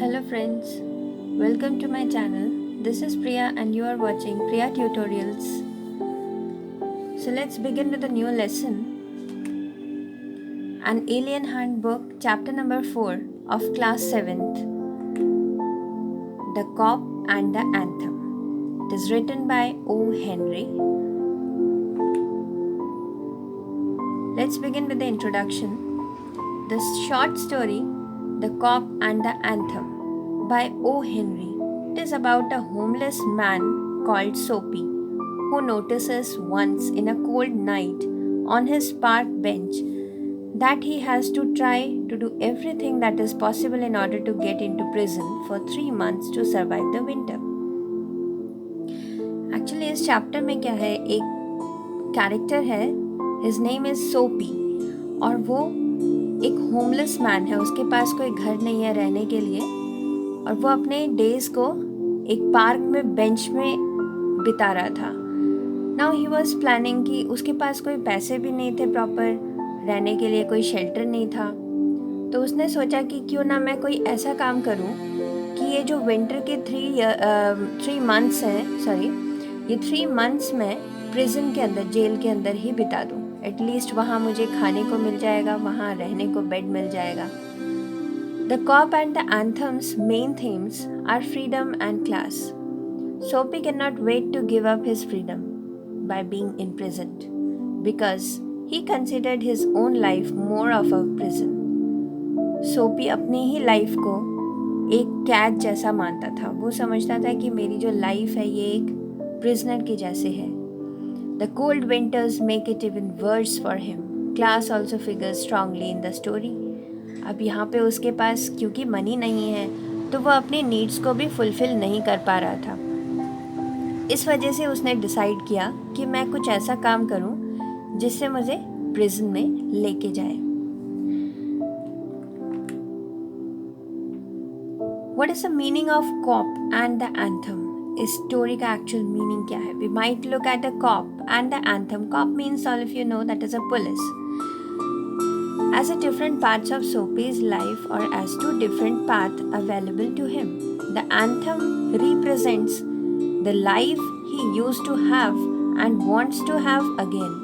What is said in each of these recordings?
Hello friends, welcome to my channel. This is Priya and you are watching Priya Tutorials. So let's begin with a new lesson. An Alien Handbook, chapter number 4 of class 7th. The Cop and the Anthem. It is written by O. Henry. Let's begin with the introduction. The short story, The Cop and the Anthem by O. Henry. It is about a homeless man called Soapy who notices once in a cold night on his park bench that he has to try to do everything that is possible in order to get into prison for 3 months to survive the winter. Actually इस chapter में क्या है, एक character है, his name is सोपी और वो एक होमलेस मैन है. उसके पास कोई घर नहीं है रहने के लिए और वो अपने डेज को एक पार्क में बेंच में बिता रहा था. नाउ ही वॉज प्लानिंग कि उसके पास कोई पैसे भी नहीं थे प्रॉपर रहने के लिए, कोई शेल्टर नहीं था. तो उसने सोचा कि क्यों ना मैं कोई ऐसा काम करूं कि ये जो विंटर के 3 मंथ्स हैं, ये 3 मंथ्स में प्रिजन के अंदर, जेल के अंदर ही बिता दूं. एटलीस्ट वहाँ मुझे खाने को मिल जाएगा, वहाँ रहने को बेड मिल जाएगा. The cop and the anthems main themes are freedom and class. Soapy cannot wait to give up his freedom by being imprisoned because he considered his own life more of a prison. Soapy अपनी ही life को एक कैद जैसा मानता था. वो समझता था कि मेरी जो लाइफ है ये एक प्रिजनर के जैसे है. The cold winters make it even worse for him. Class also figures strongly in the story. अब यहाँ पे उसके पास क्योंकि मनी नहीं है तो वो अपनी नीड्स को भी फुलफिल नहीं कर पा रहा था. इस वजह से उसने डिसाइड किया कि मैं कुछ ऐसा काम करूं जिससे मुझे प्रिजन में लेके जाए. What is the meaning of cop and the anthem? इस स्टोरी का एक्चुअल मीनिंग क्या है? We might look at the cop and the anthem. Cop means, all of you know, that is a police. As a different parts of Soapy's life or as two different paths available to him. The anthem represents the life he used to have and wants to have again.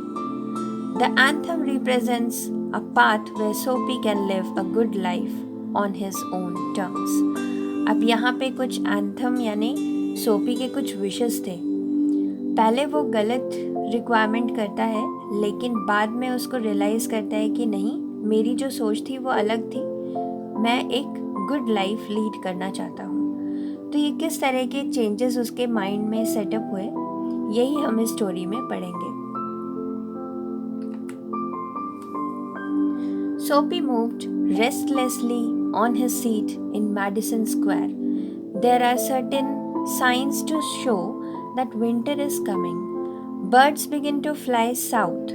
The anthem represents a path where Soapy can live a good life on his own terms. अब यहाँ पे कुछ anthem यानी सोपी के कुछ wishes थे. पहले वो गलत रिक्वायरमेंट करता है लेकिन बाद में उसको रियलाइज़ करता है कि नहीं, मेरी जो सोच थी वो अलग थी, मैं एक गुड लाइफ लीड करना चाहता हूँ. तो ये किस तरह के चेंजेस उसके माइंड में सेटअप हुए, यही हम इस स्टोरी में पढ़ेंगे. Soapy moved restlessly on his seat in Madison Square. There are certain signs to show that winter is coming. Birds begin to fly south.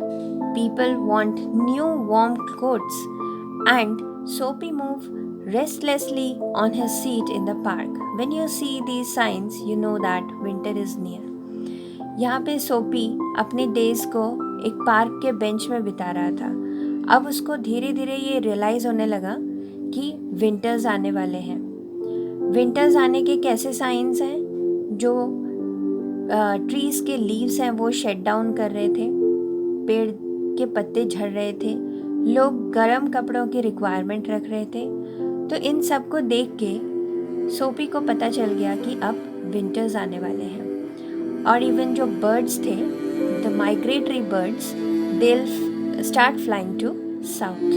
People want new warm coats. And Soapy moved restlessly on his seat in the park. When you see these signs, you know that winter is near. यहाँ पे सोपी अपने days को एक park के bench में बिता रहा था. अब उसको धीरे धीरे ये रियलाइज़ होने लगा कि विंटर्स आने वाले हैं. विंटर्स आने के कैसे साइंस हैं? जो ट्रीज़ के लीव्स हैं वो शेड डाउन कर रहे थे, पेड़ के पत्ते झड़ रहे थे, लोग गर्म कपड़ों की रिक्वायरमेंट रख रहे थे. तो इन सब को देख के सोपी को पता चल गया कि अब विंटर्स आने वाले हैं. और इवन जो बर्ड्स थे, the migratory birds, they will start flying to south.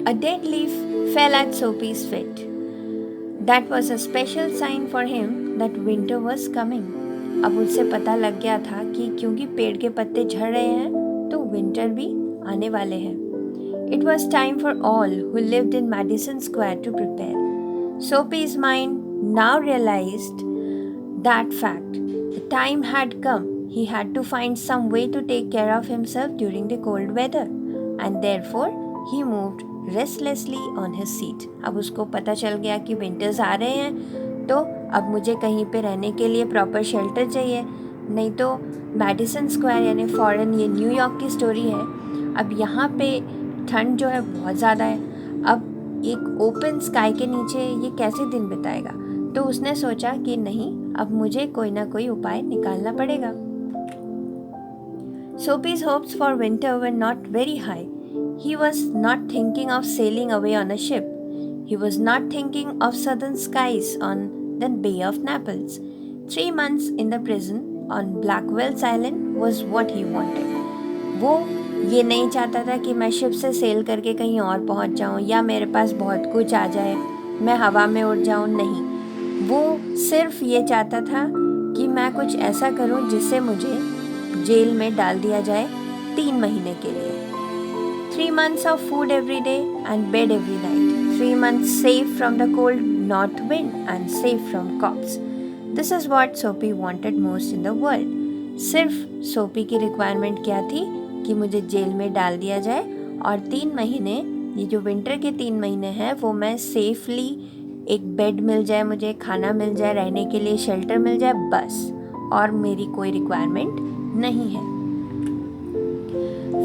A dead leaf fell at Soapy's feet. That was a special sign for him that winter was coming. अब उसे पता लग गया था कि क्योंकि पेड़ के पत्ते झड़ रहे हैं तो विंटर भी आने वाले हैं. It was time for all who lived in Madison Square to prepare. Soapy's mind now realized that fact. The time had come. He had to find some way to take care of himself during the cold weather, and therefore he moved restlessly on his seat. अब उसको पता चल गया कि winters आ रहे हैं तो अब मुझे कहीं पे रहने के लिए प्रॉपर शेल्टर चाहिए. नहीं तो मैडिसन स्क्वायर यानी फॉरेन, ये न्यूयॉर्क की स्टोरी है. अब यहाँ पे ठंड जो है बहुत ज़्यादा है. अब एक ओपन स्काई के नीचे ये कैसे दिन बिताएगा। तो उसने सोचा कि नहीं, अब मुझे कोई ना कोई उपाय निकालना पड़ेगा। Soapy's hopes for winter were not very high. He was not thinking of sailing away on a ship. He was not thinking of southern skies on the Bay of Naples. 3 months in the prison on Blackwell's Island was what he wanted. वो ये नहीं चाहता था कि मैं ship से cell करके कहीं और पहुंच जाऊं या मेरे पास बहुत कुछ आ जाए, मैं हवा में उड़ जाऊं। नहीं, वो सिर्फ ये चाहता था कि मैं कुछ ऐसा करूं जिससे मुझे जेल में डाल दिया जाए 3 महीने के लिए। 3 months of food every day and bed every night. 3 months safe from the cold north wind and safe from cops. This is what Soapy wanted most in the world. सिर्फ सोपी की रिक्वायरमेंट क्या थी कि मुझे जेल में डाल दिया जाए और 3 महीने, ये जो विंटर के 3 महीने हैं, वो मैं सेफली एक बेड मिल जाए, मुझे खाना मिल जाए, रहने के लिए शेल्टर मिल जाए, बस, और मेरी कोई रिक्वायरमेंट नहीं है।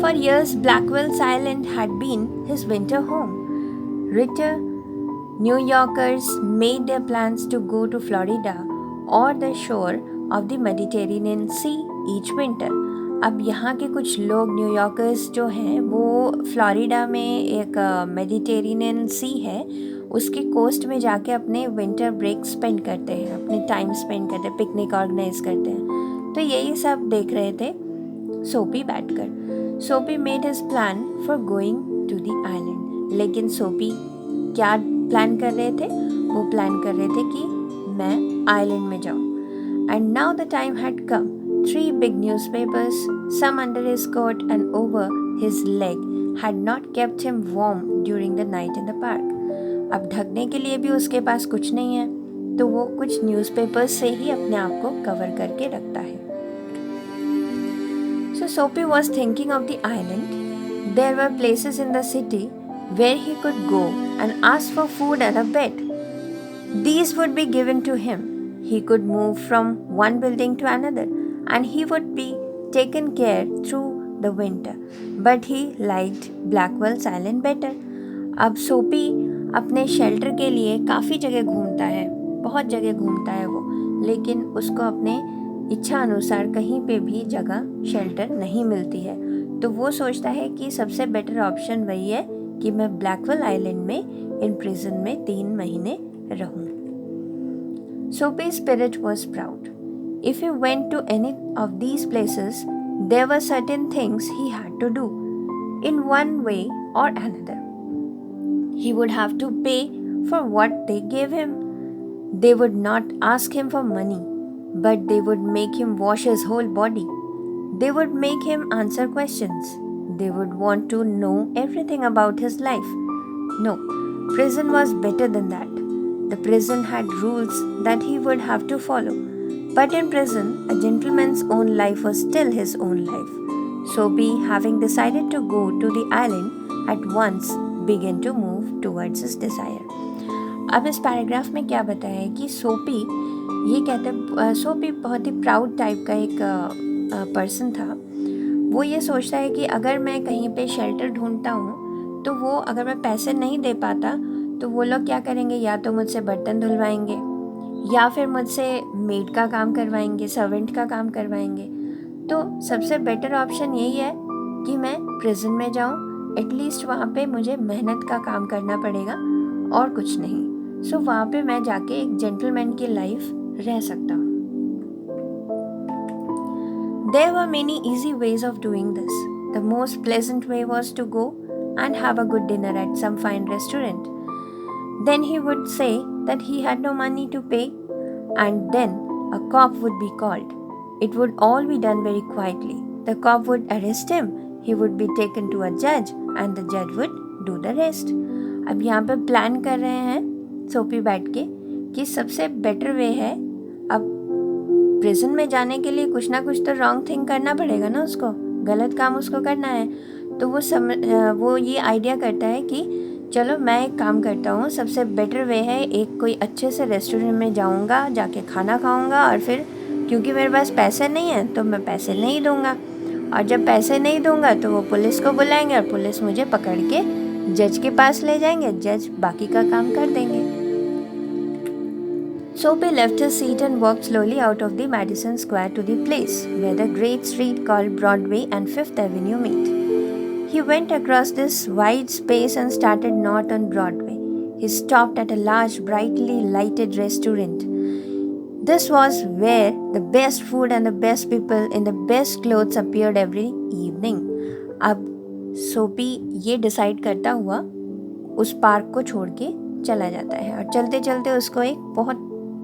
For years, Blackwell's Island had been his winter home. Richer New Yorkers made their plans to go to Florida or the shore of the Mediterranean Sea each winter. अब यहाँ के कुछ लोग न्यूयॉर्कर्स जो हैं वो फ्लोरिडा में एक मेडिटेरेनियन सी है, उसके कोस्ट में जाके अपने विंटर ब्रेक स्पेंड करते हैं, अपने टाइम स्पेंड करते हैं, पिकनिक ऑर्गेनाइज करते हैं। तो यही सब देख रहे थे सोपी बैठकर। Soapy made his plan for going to the island. लेकिन सोपी क्या प्लान कर रहे थे? वो प्लान कर रहे थे कि मैं आइलैंड में जाऊं। And now the time had come. 3 big newspapers, some under his coat and over his leg, had not kept him warm during the night in the park. अब ढकने के लिए भी उसके पास कुछ नहीं है, तो वो कुछ न्यूज़पेपर्स से ही अपने आप को कवर करके रखता है। So Soapy was thinking of the island. There were places in the city where he could go and ask for food and a bed. These would be given to him. He could move from one building to another and he would be taken care through the winter. But he liked Blackwell's Island better. अब सोपी अपने shelter के लिए काफ़ी जगह घूमता है, बहुत जगह घूमता है वो, लेकिन उसको अपने इच्छा अनुसार कहीं पे भी जगह शेल्टर नहीं मिलती है। तो वो सोचता है कि सबसे बेटर ऑप्शन वही है कि मैं ब्लैकवेल आइलैंड में इन प्रिजन में 3 महीने रहूं। Soapy's spirit was proud. If he went to any of these places, there were certain things he had to do, in one way or another. He would have to pay for what they gave him. They would not ask him for money, but they would make him wash his whole body. They would make him answer questions. They would want to know everything about his life. No, prison was better than that. The prison had rules that he would have to follow. But in prison, a gentleman's own life was still his own life. Soapy, having decided to go to the island, at once began to move towards his desire. अब इस paragraph में क्या बताया है कि सोपी ये कहते, सोपी बहुत ही प्राउड टाइप का एक पर्सन था। वो ये सोचता है कि अगर मैं कहीं पे शेल्टर ढूंढता हूँ तो वो, अगर मैं पैसे नहीं दे पाता तो वो लोग क्या करेंगे, या तो मुझसे बर्तन धुलवाएंगे या फिर मुझसे मेड का काम करवाएंगे, सर्वेंट का काम करवाएंगे। तो सबसे बेटर ऑप्शन यही है कि मैं प्रिजन में जाऊँ, एटलीस्ट वहाँ पे मुझे मेहनत का काम करना पड़ेगा और कुछ नहीं। सो वहाँ पे मैं जाके एक जेंटलमैन की लाइफ रह सकता हूँ। There were many easy ways of doing this. The most pleasant way was to go and have a good dinner at some fine restaurant. Then he would say that he had no money to pay, and then a cop would be called. It would all be done very quietly. The cop would arrest him, he would be taken to a judge, and the judge would do the rest. अब यहाँ पे plan कर रहे हैं सोपी बैठ के कि सबसे बेटर वे है, अब प्रिजन में जाने के लिए कुछ ना कुछ तो रॉन्ग थिंग करना पड़ेगा ना, उसको गलत काम उसको करना है। तो वो ये आइडिया करता है कि चलो मैं एक काम करता हूँ, सबसे बेटर वे है एक कोई अच्छे से रेस्टोरेंट में जाऊँगा, जाके खाना खाऊँगा, और फिर क्योंकि मेरे पास पैसे नहीं हैं तो मैं पैसे नहीं दूँगा, और जब पैसे नहीं दूँगा तो वो पुलिस को बुलाएंगे और पुलिस मुझे पकड़ के जज के पास ले जाएंगे, जज बाकी का काम कर देंगे। Soapy left his seat and walked slowly out of the Madison Square to the place where the great street called Broadway and Fifth Avenue meet. He went across this wide space and started north on Broadway. He stopped at a large, brightly lighted restaurant. This was where the best food and the best people in the best clothes appeared every evening. अब सोपी ये decide करता हुआ उस park को छोड़ के चला जाता है और चलते चलते उसको एक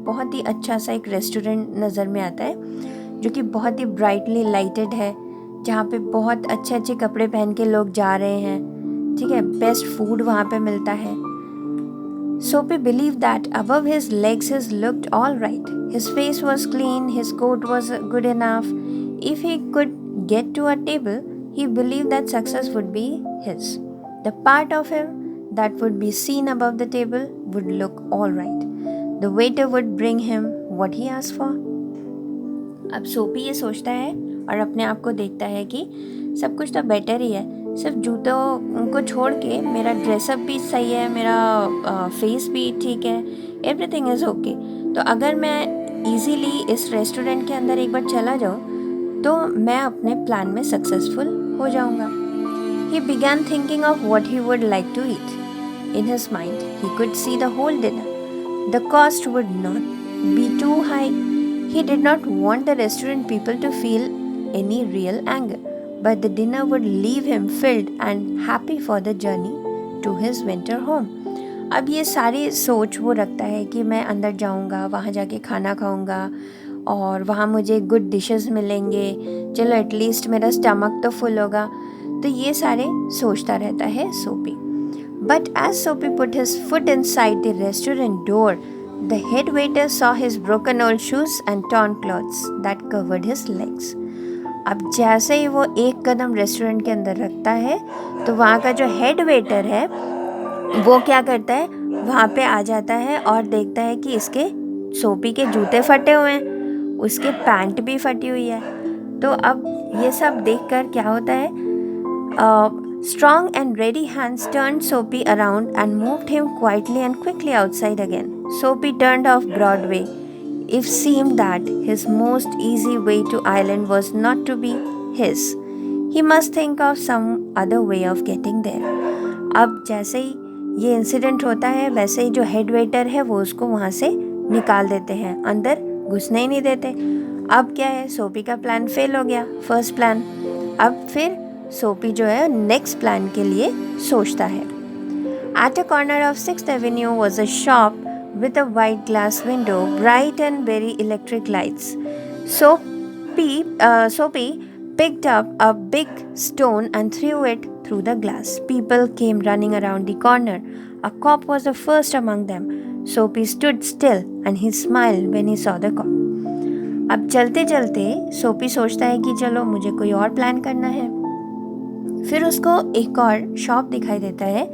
बहुत ही अच्छा सा एक रेस्टोरेंट नज़र में आता है जो कि बहुत ही ब्राइटली लाइटेड है, जहाँ पे बहुत अच्छे अच्छे कपड़े पहन के लोग जा रहे हैं, ठीक है, बेस्ट फूड वहाँ पे मिलता है। Soapy believed that above his legs his looked all right. His face was clean, his coat was good enough. If he could get to a table, he believed that success would be his. The part of him that would be seen above the table would look all right. The waiter would bring him what he asked for. अब सोपी ये सोचता है और अपने आप को देखता है कि सब कुछ तो बेटर ही है, सिर्फ जूतों को छोड़ के मेरा ड्रेसअप भी सही है, मेरा फेस भी ठीक है, एवरीथिंग इज़ ओके। तो अगर मैं इजीली इस रेस्टोरेंट के अंदर एक बार चला जाऊँ तो मैं अपने प्लान में सक्सेसफुल हो जाऊँगा। He began thinking of what he would like to eat. In his mind, he could see the whole dinner. The cost would not be too high. He did not want the restaurant people to feel any real anger, but the dinner would leave him filled and happy for the journey to his winter home. अब ये सारी सोच वो रखता है कि मैं अंदर जाऊँगा, वहाँ जाके खाना खाऊँगा और वहाँ मुझे गुड डिशेस मिलेंगे, चलो एटलीस्ट मेरा स्टमक तो फुल होगा। तो ये सारे सोचता रहता है सोपी। But as Soapy put his foot inside the restaurant door, the head waiter saw his broken old shoes and torn clothes that covered his legs. अब जैसे ही वो एक कदम रेस्टोरेंट के अंदर रखता है तो वहाँ का जो हेड वेटर है वो क्या करता है, वहाँ पे आ जाता है और देखता है कि इसके सोपी के जूते फटे हुए हैं, उसके पैंट भी फटी हुई है। तो अब ये सब देखकर क्या होता है, strong and ready hands turned Soapy around and moved him quietly and quickly outside again. Soapy turned off Broadway. It seemed that his most easy way to island was not to be his. He must think of some other way of getting there. अब जैसे ही ये incident होता है वैसे ही जो head waiter है वो उसको वहाँ से निकाल देते हैं, अंदर घुसने ही नहीं देते। अब क्या है, सोपी का प्लान फेल हो गया, फर्स्ट प्लान। अब फिर सोपी जो है नेक्स्ट प्लान के लिए सोचता है। At a corner of 6th Avenue was a shop with a white glass window, bright and very electric lights. Soapy picked up a big stone and threw it through the glass. People came running around the corner. A cop was the first among them. Soapy stood still and he smiled when he saw the cop. अब चलते चलते सोपी सोचता है कि चलो मुझे कोई और प्लान करना है। फिर उसको एक और शॉप दिखाई देता है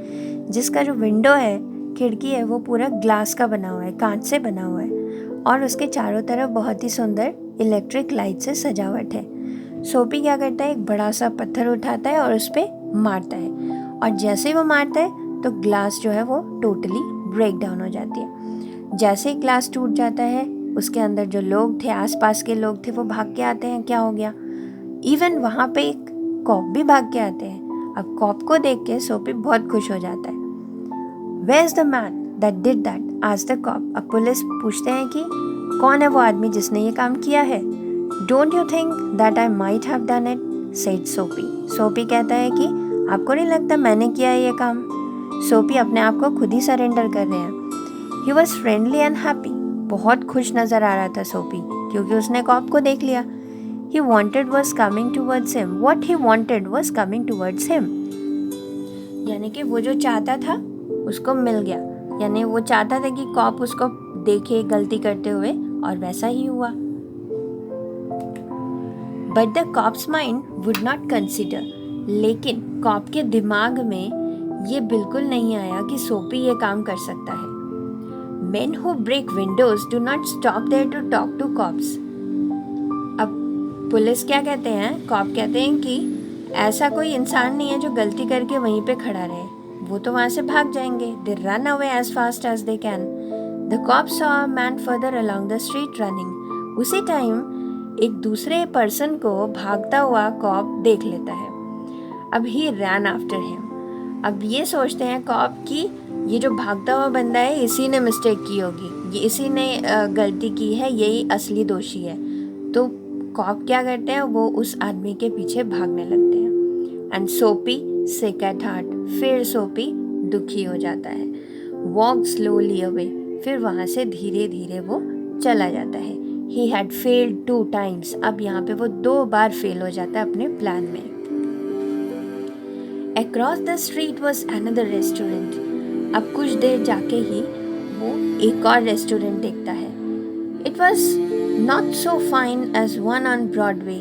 जिसका जो विंडो है, खिड़की है, वो पूरा ग्लास का बना हुआ है, कांच से बना हुआ है और उसके चारों तरफ बहुत ही सुंदर इलेक्ट्रिक लाइट से सजावट है। सोपी क्या करता है, एक बड़ा सा पत्थर उठाता है और उस पर मारता है और जैसे ही वो मारता है तो ग्लास जो है वो टोटली ब्रेक डाउन हो जाती है। जैसे ही ग्लास टूट जाता है उसके अंदर जो लोग थे, आसपास के लोग थे, वो भाग के आते हैं, क्या हो गया, इवन वहाँ पे एक कॉप भी भाग के आते हैं। अब कॉप को देख के सोपी बहुत खुश हो जाता है। Where is the man that did that? asked the cop. अब पुलिस पूछते हैं कि कौन है वो आदमी जिसने ये काम किया है। Don't you think that I might have done it? said Soapy. सोपी कहता है कि आपको नहीं लगता मैंने किया है ये काम। सोपी अपने आप को खुद ही सरेंडर कर रहे हैं। He was friendly and happy. बहुत खुश नज़र आ रहा था सोपी क्योंकि उसने कॉप को देख लिया। He wanted was coming towards him. What he wanted was coming towards him. यानी कि वो जो चाहता था उसको मिल गया, यानी वो चाहता था कि कॉप उसको देखे गलती करते हुए और वैसा ही हुआ। But the cop's mind would not consider. लेकिन कॉप के दिमाग में ये बिल्कुल नहीं आया कि सोपी ये काम कर सकता है। Men who break windows do not stop there to talk to cops. अब पुलिस क्या कहते हैं, कॉप कहते हैं कि ऐसा कोई इंसान नहीं है जो गलती करके वहीं पे खड़ा रहे, वो तो वहाँ से भाग जाएंगे. They run away as fast as they can. The cops saw a man further along the street running. उसी टाइम एक दूसरे पर्सन को भागता हुआ कॉप देख लेता है. अब he ran after him. अब ये सोचते हैं कॉप कि ये जो भागता हुआ बंदा है इसी ने मिस्टेक की होगी, ये इसी ने गलती की है, यही असली दोषी है. तो कॉप क्या करते हैं, वो उस आदमी के पीछे भागने लगते हैं. एंड सोपी सिक एट हार्ट, फिर सोपी दुखी हो जाता है. वॉक स्लोली अवे, फिर वहाँ से धीरे धीरे वो चला जाता है. He had failed 2 times. अब यहाँ पे वो 2 बार फेल हो जाता है अपने प्लान में. Across the street was another restaurant. अब कुछ देर जाके ही वो एक और रेस्टोरेंट देखता है. It was not so fine as one on Broadway.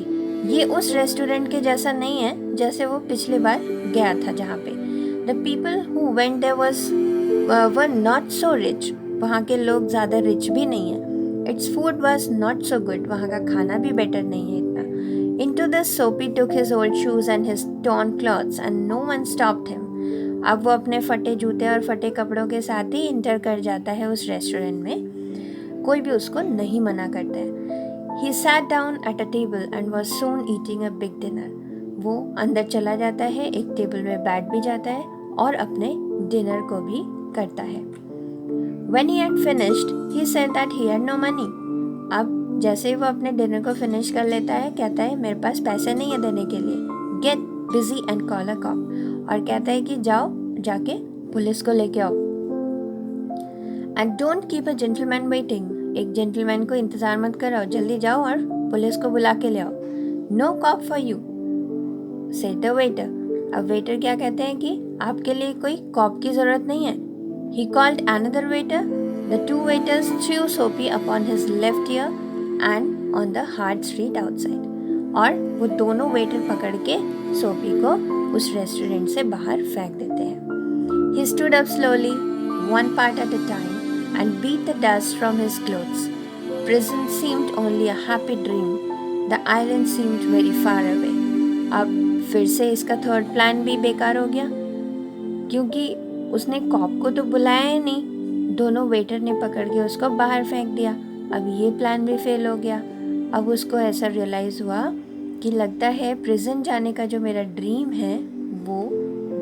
ये उस रेस्टोरेंट के जैसा नहीं है जैसे वो पिछली बार गया था जहाँ पे. The people who went there were not so rich. वहाँ के लोग ज़्यादा रिच भी नहीं है. Its food was not so good. वहाँ का खाना भी बेटर नहीं है इतना. Into this Soapy took his old shoes and his torn clothes and no one stopped him. अब वो अपने फटे जूते और फटे कपड़ों के साथ ही इंटर कर जाता है उस रेस्टोरेंट में. कोई भी उसको नहीं मना करता है. He sat down at a table and was soon eating a big dinner. वो अंदर चला जाता है, एक टेबल में बैठ भी जाता है और अपने डिनर को भी करता है. When he had finished, he said that he had no money. अब जैसे ही वो अपने डिनर को फिनिश कर लेता है, कहता है मेरे पास पैसे नहीं है देने के लिए. Get busy and call a cop. और कहता है कि जाओ जाके पुलिस को लेके आओ. And don't keep a gentleman waiting. एक जेंटलमैन को इंतज़ार मत कराओ, जल्दी जाओ और पुलिस को बुला के ले आओ. No cop for you, said the waiter. अब वेटर क्या कहते हैं कि आपके लिए कोई कॉप की ज़रूरत नहीं है. He called another waiter. The 2 waiters threw Soapy upon his left ear and on the hard street outside. और वो दोनों वेटर पकड़ के सोपी को उस रेस्टोरेंट से बाहर फेंक देते हैं. He stood up slowly, one part at a time, and beat the dust from his clothes. Prison seemed only a happy dream. The island seemed very far away. अब फिर से इसका थर्ड प्लान भी बेकार हो गया क्योंकि उसने कॉप को तो बुलाया ही नहीं, दोनों वेटर ने पकड़ के उसको बाहर फेंक दिया. अब ये प्लान भी फेल हो गया. अब उसको ऐसा रियलाइज़ हुआ कि लगता है प्रिजन जाने का जो मेरा ड्रीम है वो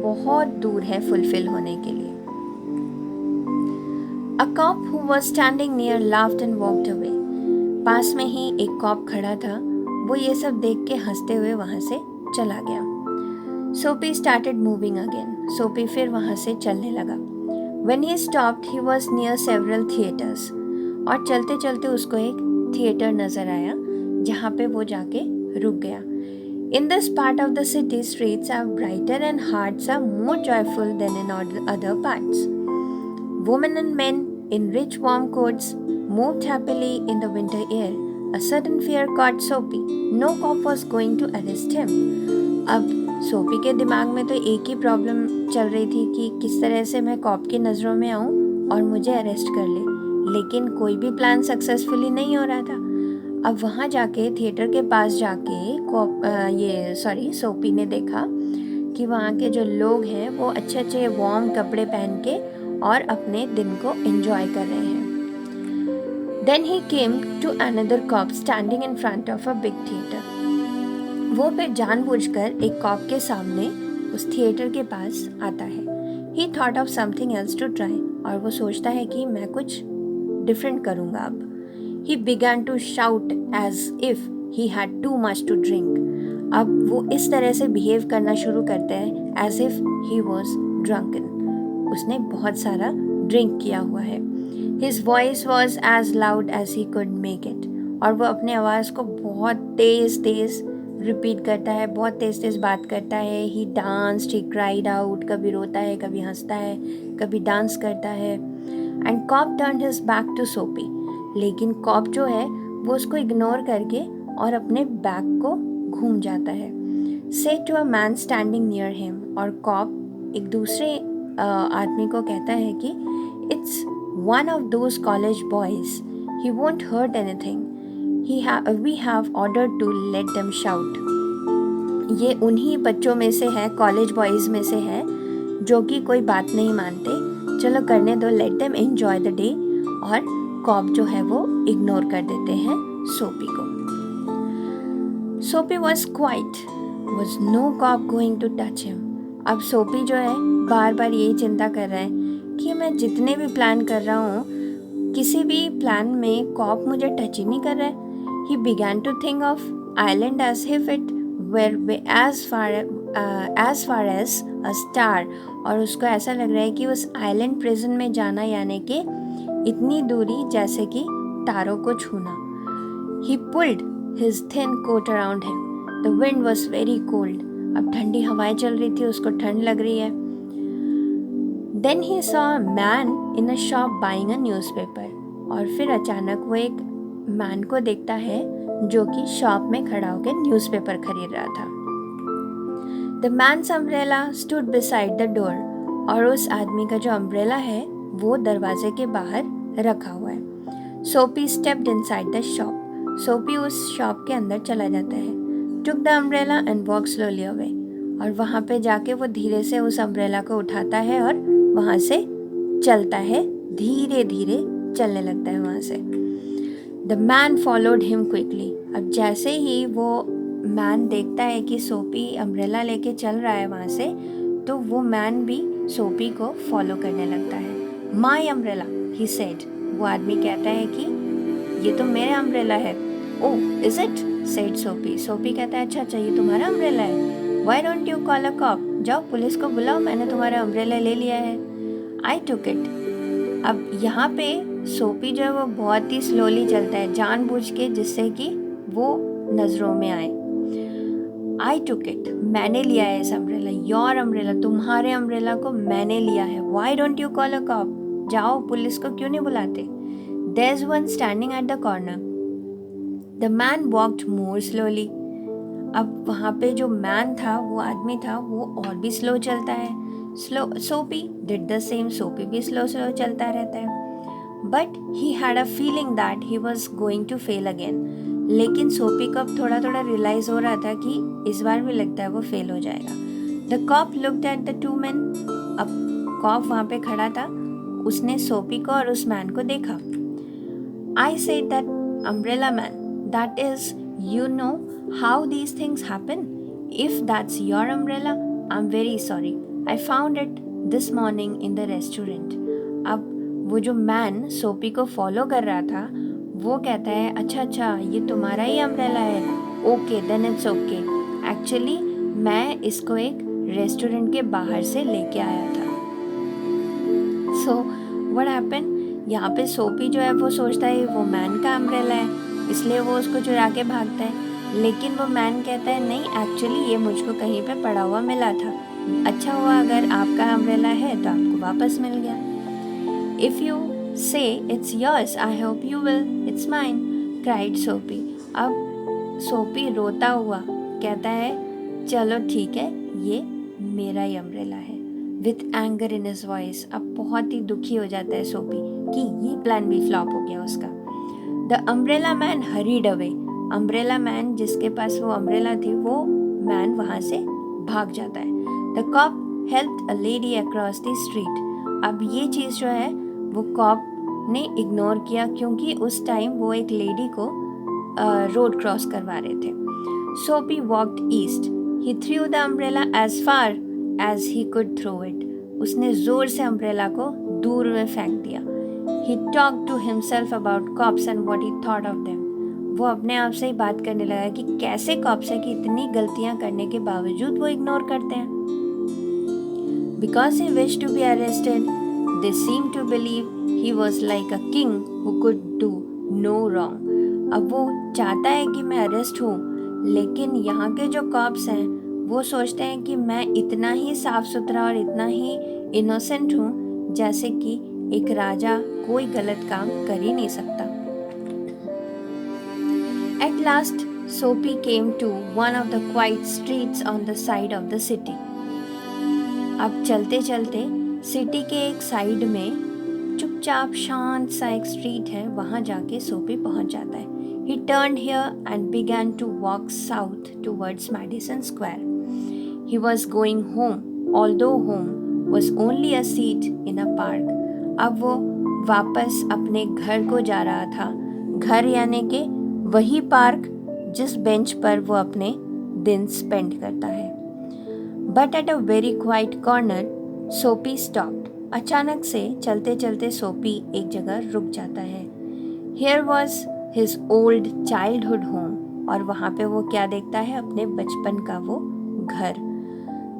बहुत दूर है फुलफिल होने के लिए. A cop who was standing near laughed and walked away. पास में ही एक कॉप खड़ा था, वो ये सब देख के हंसते हुए वहाँ से चला गया. Soapy started moving again. Soapy फिर वहाँ से चलने लगा. When he stopped, he was near several theaters. और चलते चलते उसको एक थिएटर नज़र आया जहाँ पे वो जाके रुक गया. In this part of the city, streets are brighter and hearts are more joyful than in other parts. Women and men in rich warm coats moved happily in the winter air. A sudden fear caught Soapy. No cop was going to arrest him. अब सोपी के दिमाग में तो एक ही problem चल रही थी कि किस तरह से मैं कॉप की नज़रों में आऊँ और मुझे अरेस्ट कर ले, लेकिन कोई भी प्लान सक्सेसफुली नहीं हो रहा था. अब वहाँ जाके थिएटर के पास जाके सोपी ने देखा कि वहाँ के जो लोग हैं वो अच्छे अच्छे वार्म कपड़े पहन के और अपने दिन को एंजॉय कर रहे हैं. Then he came to another cop standing in front of a big theater. वो फिर जानबूझकर एक कॉप के सामने उस थिएटर के पास आता है. He thought of something else to try. और वो सोचता है कि मैं कुछ डिफरेंट करूँगा अब. He began to shout as if he had too much to drink. अब वो इस तरह से बिहेव करना शुरू करता है as if he was drunken. उसने बहुत सारा ड्रिंक किया हुआ है. His voice was as loud as he could make it. और वो अपने आवाज़ को बहुत तेज़ तेज़ रिपीट करता है, बहुत तेज़ तेज़ बात करता है. He danced, he cried out. कभी रोता है, कभी हंसता है, कभी डांस करता है. And cop turned his back to Soapy. लेकिन कॉप जो है वो उसको इग्नोर करके और अपने बैक को घूम जाता है. Said to a man standing near him. और कॉप एक दूसरे आदमी को कहता है कि It's one of those college boys. He won't hurt anything. We have ordered to let them shout. ये उन्हीं बच्चों में से है, कॉलेज बॉयज़ में से है जो कि कोई बात नहीं मानते। चलो करने दो, let them enjoy the day. और कॉप जो है वो इग्नोर कर देते हैं सोपी को। Soapy was quiet, was no cop going to touch him. अब सोपी जो है बार बार यही चिंता कर रहा है कि मैं जितने भी प्लान कर रहा हूँ, किसी भी प्लान में कॉप मुझे टच ही नहीं कर रहा है। He began to think of island as if it were as far as a star, और उसको ऐसा लग रहा है कि उस आइलैंड प्रिजन में जाना यानी कि इतनी दूरी जैसे कि तारों को छूना। He pulled his thin coat around him. The wind was very cold. अब ठंडी हवाएं चल रही थी, उसको ठंड लग रही है। Then he saw a man in a shop buying a newspaper. और फिर अचानक वो एक मैन को देखता है जो कि शॉप में खड़ा होकर न्यूज़पेपर खरीद रहा था। The man's umbrella stood beside the door. और उस आदमी का जो अम्ब्रेला है वो दरवाजे के बाहर रखा हुआ है। सोपी stepped inside the shop. सोपी उस शॉप के अंदर चला जाता है। Took the umbrella and walked slowly away. और वहाँ पे जाके वो धीरे से उस अम्ब्रेला को उठाता है और वहाँ से चलता है, धीरे धीरे चलने लगता है वहाँ से। The man followed him quickly. अब जैसे ही वो मैन देखता है कि सोपी अम्ब्रेला लेके चल रहा है वहाँ से, तो वो मैन भी सोपी को फॉलो करने लगता है। My umbrella, he said. वो आदमी कहता है कि ये तो मेरा अम्ब्रेला है। Oh, is it? said सोपी. सोपी कहता है अच्छा अच्छा ये तुम्हारा अम्ब्रेला है। Why don't you call a cop? जाओ पुलिस को बुलाओ, मैंने तुम्हारा अम्ब्रेला ले लिया है। I took it. अब यहाँ पे सोपी जो है वो बहुत ही स्लोली चलता है जानबूझ के, जिससे कि वो नज़रों में आए। I took it. मैंने लिया है इस अम्ब्रेला। Your umbrella, तुम्हारे अम्ब्रेला को मैंने लिया है। Why don't you call a cop? जाओ पुलिस को क्यों नहीं बुलाते? There's one standing at the corner. The man walked more slowly. अब वहाँ पे जो मैन था, वो आदमी था, वो और भी स्लो चलता है। सोपी डिड द सेम. सोपी भी स्लो चलता रहता है। But he had a feeling that he was going to fail again. लेकिन सोपी को अब थोड़ा थोड़ा रियलाइज हो रहा था कि इस बार भी लगता है वो फेल हो जाएगा. The cop looked at the two man. अब कॉप वहाँ पे खड़ा था, उसने सोपी को और उस मैन को देखा. I said that umbrella man, that is you know how these things happen. If that's your umbrella, I am very sorry. I found it this morning in the restaurant. अब वो जो मैन सोपी को follow कर रहा था, वो कहता है अच्छा अच्छा ये तुम्हारा ही अम्ब्रेला है. Okay then it's okay. Actually मैं इसको एक रेस्टोरेंट के बाहर से लेके आया था. सो व्हाट हैपन, यहाँ पे सोपी जो है वो सोचता है वो मैन का अम्ब्रेला है, इसलिए वो उसको चुरा के भागता है. लेकिन वो मैन कहता है नहीं, एक्चुअली ये मुझको कहीं पे पड़ा हुआ मिला था. अच्छा हुआ अगर आपका अम्ब्रेला है तो आपको वापस मिल गया. इफ़ यू से it's yours I hope you will it's mine, cried सोपी. अब सोपी रोता हुआ कहता है चलो ठीक है ये मेरा ही अम्ब्रेला है. With anger in his voice. अब बहुत ही दुखी हो जाता है सोपी कि ये प्लान भी फ्लॉप हो गया उसका. The umbrella man hurried away. Umbrella man जिसके पास वो अम्ब्रेला थी, वो मैन वहाँ से भाग जाता है. The cop helped a lady across the street. अब ये चीज़ जो है वो कॉप ने इग्नोर किया, क्योंकि उस टाइम वो एक लेडी को रोड क्रॉस करवा रहे थे. Soapy walked east. He threw the umbrella as far as he could throw it. उसने ज़ोर से अम्ब्रेला को दूर में फेंक दिया. He talk to himself about cops and what he thought of them. वो अपने आप से ही बात करने लगा कि कैसे कॉप्स है कि इतनी गलतियाँ करने के बावजूद वो इग्नोर करते हैं. Because he wish to be arrested, they seemed to believe he was like a king who could do no wrong. अब वो चाहता है कि मैं अरेस्ट हूँ, लेकिन यहाँ के जो कॉप्स हैं वो सोचते हैं कि मैं इतना ही साफ सुथरा और इतना ही इनोसेंट हूँ जैसे कि एक राजा कोई गलत काम कर ही नहीं सकता. At last, Sophie came to one of the quiet streets on the side of the city. अब चलते चलते सिटी के एक साइड में चुपचाप शांत सा एक स्ट्रीट है, वहाँ जाके सोपी पहुँच जाता है. He turned here and began to walk south towards Madison Square. He was going home, although home was only a seat in a park. अब वो वापस अपने घर को जा रहा था, घर यानी कि वही पार्क जिस बेंच पर वो अपने दिन स्पेंड करता है. But at a very quiet corner, सोपी stopped. अचानक से चलते चलते सोपी एक जगह रुक जाता है. Here was his old childhood home. और वहाँ पे वो क्या देखता है? अपने बचपन का वो घर.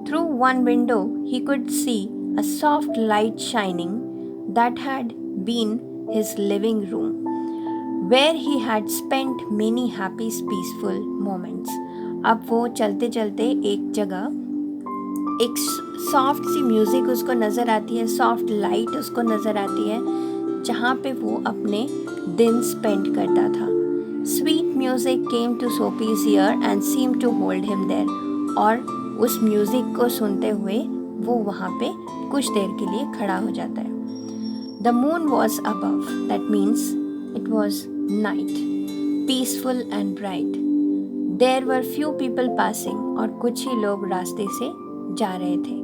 Through one window, he could see a soft light shining that had been his living room, where he had spent many happy, peaceful moments. अब वो चलते चलते एक जगह एक सॉफ्ट सी म्यूज़िक उसको नज़र आती है, सॉफ्ट लाइट उसको नज़र आती है, जहाँ पे वो अपने दिन स्पेंड करता था. Sweet music came to Soapy's ear and seem to hold him there. और उस म्यूज़िक को सुनते हुए वो वहाँ पे कुछ देर के लिए खड़ा हो जाता है. The moon was above, that means it was night, peaceful and bright. There were few people passing. और कुछ ही लोग रास्ते से जा रहे थे.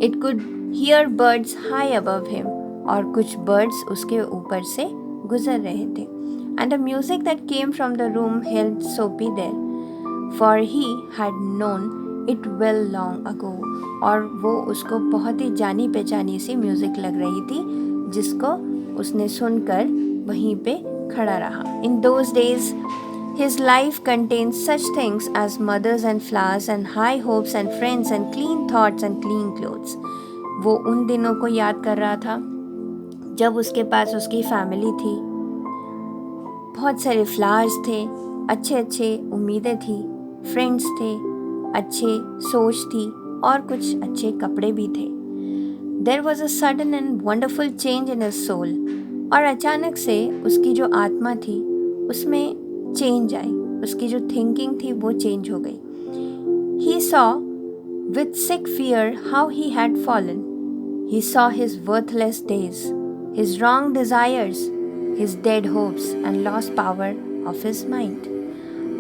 It could hear birds high above him. और कुछ बर्ड्स उसके ऊपर से गुजर रहे थे. And the music that came from the room held Soapy there, for he had known it well long ago. और वो उसको बहुत ही जानी पहचानी सी म्यूजिक लग रही थी, जिसको उसने सुनकर वहीं पे खड़ा रहा. In those days his life contained such things as mothers and flowers and high hopes and friends and clean thoughts and clean clothes. वो उन दिनों को याद कर रहा था जब उसके पास उसकी फैमिली थी, बहुत सारे फ्लावर्स थे, अच्छे अच्छे उम्मीदें थी, फ्रेंड्स थे, अच्छे सोच थी और कुछ अच्छे कपड़े भी थे. There was a sudden and wonderful change in his soul. और अचानक से उसकी जो आत्मा थी उसमें चेंज आई, उसकी जो थिंकिंग थी वो चेंज हो गई. He saw with sick fear how he had fallen. He saw his worthless days, his wrong desires, his dead hopes and lost power of his mind.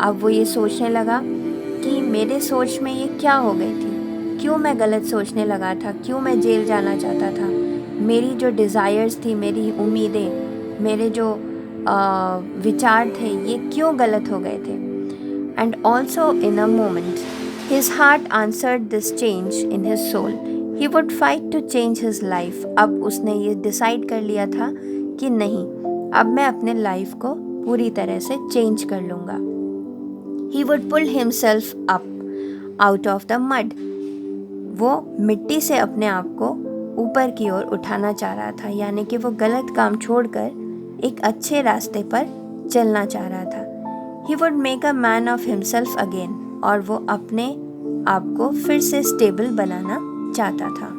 अब वो ये सोचने लगा कि मेरे सोच में ये क्या हो गई थी, क्यों मैं गलत सोचने लगा था, क्यों मैं जेल जाना चाहता था, मेरी जो डिज़ायर्स थी, मेरी उम्मीदें, मेरे जो विचार थे, ये क्यों गलत हो गए थे. And also in a moment his heart answered this change in his soul. He would fight to change his life. अब उसने ये डिसाइड कर लिया था कि नहीं, अब मैं अपने लाइफ को पूरी तरह से चेंज कर लूँगा. He would pull himself up out of the mud. वो मिट्टी से अपने आप को ऊपर की ओर उठाना चाह रहा था, यानी कि वो गलत काम छोड़कर एक अच्छे रास्ते पर चलना चाह रहा था. He would make a man of himself again. और वो अपने आप को फिर से स्टेबल बनाना चाहता था.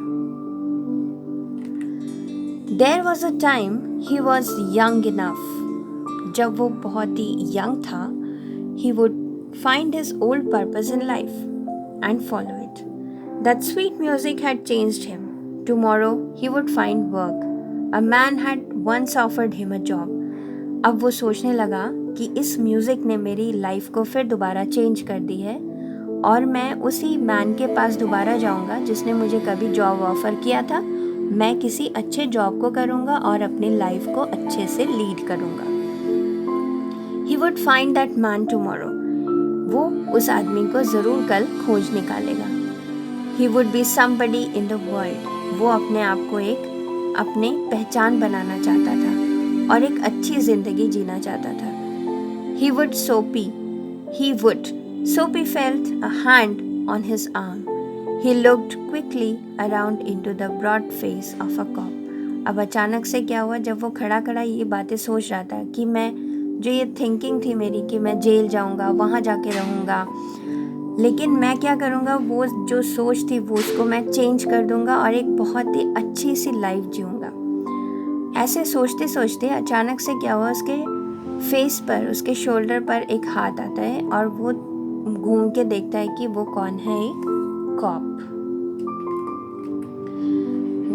There was a time he was young enough. जब वो बहुत ही यंग था, he would find his old purpose in life and follow it. That sweet music had changed him. Tomorrow he would find work. A man had once offered him a job. अब वो सोचने लगा कि इस music ने मेरी life को फिर दोबारा चेंज कर दी है और मैं उसी मैन के पास दोबारा जाऊंगा जिसने मुझे कभी जॉब ऑफ़र किया था. मैं किसी अच्छे जॉब को करूंगा और अपनी लाइफ को अच्छे से लीड करूंगा. He would find that man tomorrow. वो उस आदमी को ज़रूर कल खोज निकालेगा. He would be somebody in the world. वो अपने आप को एक अपने पहचान बनाना चाहता था और एक अच्छी ज़िंदगी जीना चाहता था. He would Soapy. He would. Soapy felt a hand on his arm. He looked quickly around into the broad face of a cop. अब अचानक से क्या हुआ, जब वो खड़ा खड़ा ये बातें सोच रहा था कि मैं जो ये थिंकिंग थी मेरी कि मैं जेल जाऊंगा, वहाँ जाके रहूँगा, लेकिन मैं क्या करूँगा, वो जो सोच थी वो उसको मैं चेंज कर दूँगा और एक बहुत ही अच्छी सी लाइफ जीऊँगा. ऐसे सोचते सोचते अचानक से क्या हुआ, उसके फेस पर, उसके शोल्डर पर एक हाथ आता है और वो घूम के देखता है कि वो कौन है, एक corp.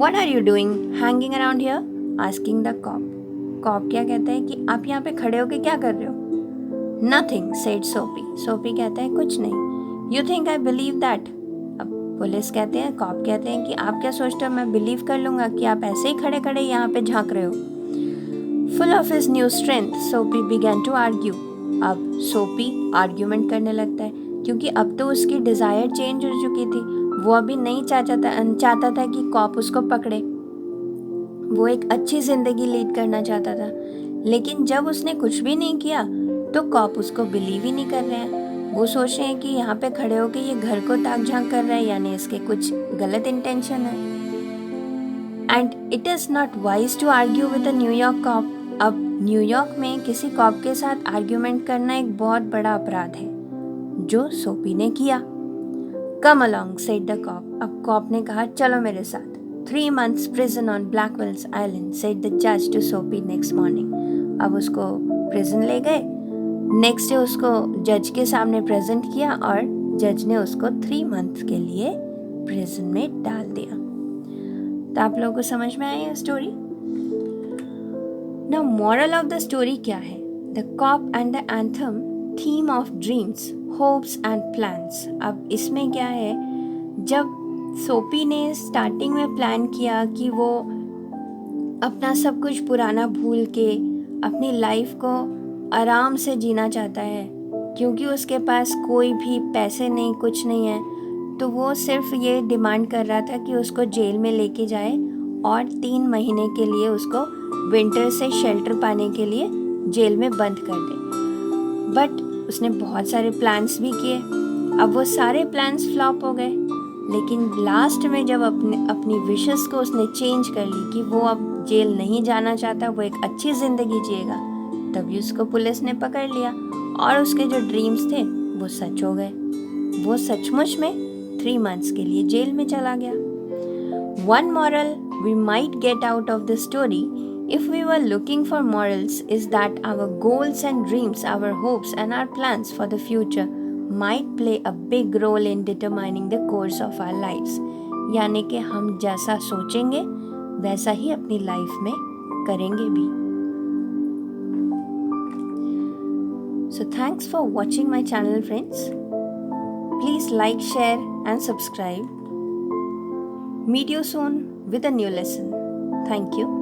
What are you doing hanging around here? Asking the cop. Cop क्या कहता है कि आप यहाँ पे खड़े होके क्या कर रहे हो? Nothing, said Soapy. सोपी कहता है कुछ नहीं. You think I believe that? अब पुलिस कहते हैं, कॉप कहते हैं कि आप क्या सोचते हो मैं बिलीव कर लूँगा कि आप ऐसे ही खड़े खड़े यहाँ पे झांक रहे हो। Full of his new strength सोपी बिगैन टू आर्ग्यू। अब सोपी आर्ग्यूमेंट करने लगता है, क्योंकि अब तो उसकी डिज़ायर चेंज हो चुकी थी। वो अभी नहीं चाहता था कि कॉप उसको पकड़े। वो एक अच्छी ज़िंदगी लीड करना चाहता था। लेकिन जब उसने कुछ भी नहीं किया तो कॉप उसको बिलीव ही नहीं कर रहे हैं। वो सोच रहे हैं कि यहाँ पे खड़े होके ये घर को ताक झांक कर रहा है, यानी इसके कुछ गलत इंटेंशन है। And it is not wise to argue with a New York cop. अब न्यूयॉर्क में किसी कॉप के साथ आर्ग्यूमेंट करना एक बहुत बड़ा अपराध है, जो सोपी ने किया। Come along said the cop. अब कॉप ने कहा चलो मेरे साथ। 3 months prison on Blackwell's Island, said the judge to Soapy next morning. अब उसको प्रिजन ले गए। नेक्स्ट डे उसको जज के सामने प्रेजेंट किया और जज ने उसको 3 months के लिए प्रिजन में डाल दिया। तो आप लोगों को समझ में आई story? Now moral of the story क्या है? The cop and the anthem, theme of dreams, hopes and plans. अब इसमें क्या है, जब सोपी ने स्टार्टिंग में प्लान किया कि वो अपना सब कुछ पुराना भूल के अपनी लाइफ को आराम से जीना चाहता है, क्योंकि उसके पास कोई भी पैसे नहीं, कुछ नहीं है, तो वो सिर्फ ये डिमांड कर रहा था कि उसको जेल में लेके जाए और 3 महीने के लिए उसको विंटर से शेल्टर पाने के लिए जेल में बंद कर दे। बट उसने बहुत सारे प्लान्स भी किए। अब वो सारे प्लान्स फ्लॉप हो गए। लेकिन लास्ट में जब अपनी विशेस को उसने चेंज कर ली कि वो अब जेल नहीं जाना चाहता, वो एक अच्छी ज़िंदगी जिएगा, तभी उसको पुलिस ने पकड़ लिया और उसके जो ड्रीम्स थे वो सच हो गए। वो सचमुच में 3 months के लिए जेल में चला गया। One moral we might get out of this story, if we were looking for morals, is that our goals and dreams, our hopes and our plans for the future might play a big role in determining the course of our lives. यानी कि हम जैसा सोचेंगे वैसा ही अपनी life में करेंगे भी। So thanks for watching my channel, friends. Please like, share and subscribe. Meet you soon with a new lesson. Thank you.